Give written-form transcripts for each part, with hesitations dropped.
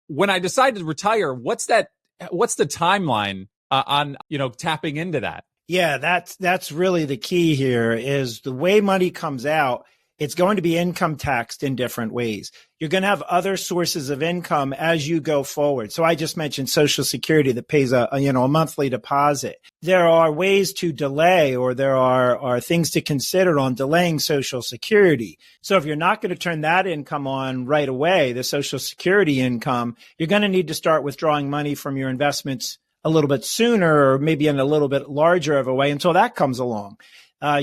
when I decide to retire, what's the timeline on, tapping into that? Yeah, that's really the key here is the way money comes out. It's going to be income taxed in different ways. You're going to have other sources of income as you go forward. So I just mentioned Social Security that pays a monthly deposit. There are ways to delay, or there are things to consider on delaying Social Security. So if you're not going to turn that income on right away, the Social Security income, you're going to need to start withdrawing money from your investments a little bit sooner, or maybe in a little bit larger of a way until that comes along.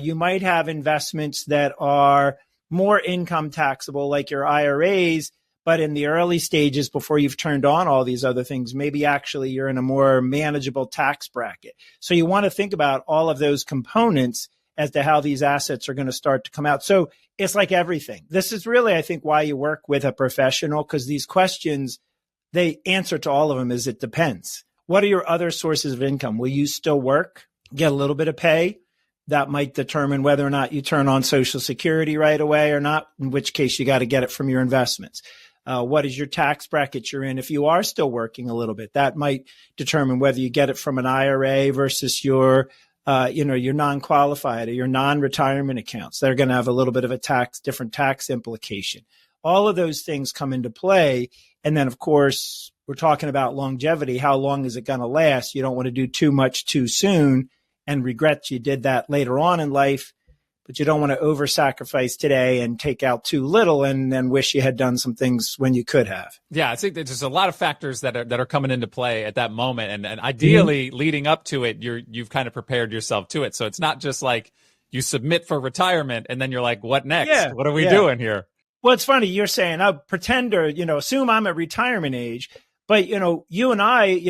You might have investments that are more income taxable, like your IRAs, but in the early stages before you've turned on all these other things, maybe actually you're in a more manageable tax bracket. So you want to think about all of those components as to how these assets are going to start to come out. So it's like everything. This is really, I think, why you work with a professional, because these questions, the answer to all of them is it depends. What are your other sources of income? Will you still work, get a little bit of pay? That might determine whether or not you turn on Social Security right away or not, in which case you got to get it from your investments. What is your tax bracket you're in? If you are still working a little bit, that might determine whether you get it from an IRA versus your non-qualified or your non-retirement accounts. They're going to have a little bit of a different tax implication. All of those things come into play. And then, of course, we're talking about longevity. How long is it going to last? You don't want to do too much too soon and regret you did that later on in life, but you don't want to over-sacrifice today and take out too little and then wish you had done some things when you could have. Yeah, I think there's a lot of factors that are coming into play at that moment, and ideally leading up to it, you've kind of prepared yourself to it. So it's not just like you submit for retirement and then you're like, what next? Yeah, what are we doing here? Well, it's funny you're saying, I'll pretend or assume I'm at retirement age. But, you and I,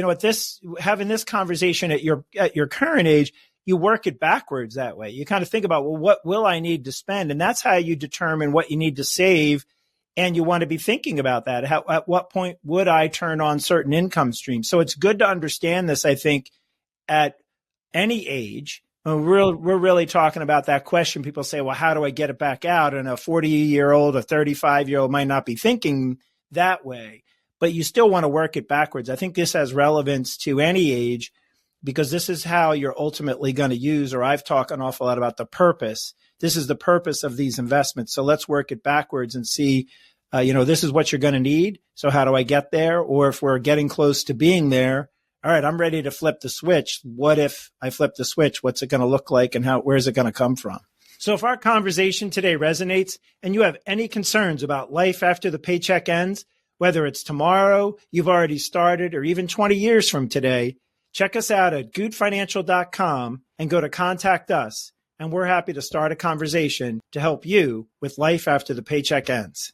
having this conversation at your current age, you work it backwards that way. You kind of think about, well, what will I need to spend? And that's how you determine what you need to save. And you want to be thinking about that. At what point would I turn on certain income streams? So it's good to understand this, I think, at any age. We're really talking about that question. People say, well, how do I get it back out? And a 40-year-old, a 35-year-old might not be thinking that way. But you still want to work it backwards. I think this has relevance to any age because this is how you're ultimately going to use, or I've talked an awful lot about the purpose. This is the purpose of these investments. So let's work it backwards and see, this is what you're going to need. So how do I get there? Or if we're getting close to being there, all right, I'm ready to flip the switch. What if I flip the switch? What's it going to look like and where's it going to come from? So if our conversation today resonates and you have any concerns about life after the paycheck ends, whether it's tomorrow, you've already started, or even 20 years from today, check us out at goodfinancial.com and go to Contact Us. And we're happy to start a conversation to help you with life after the paycheck ends.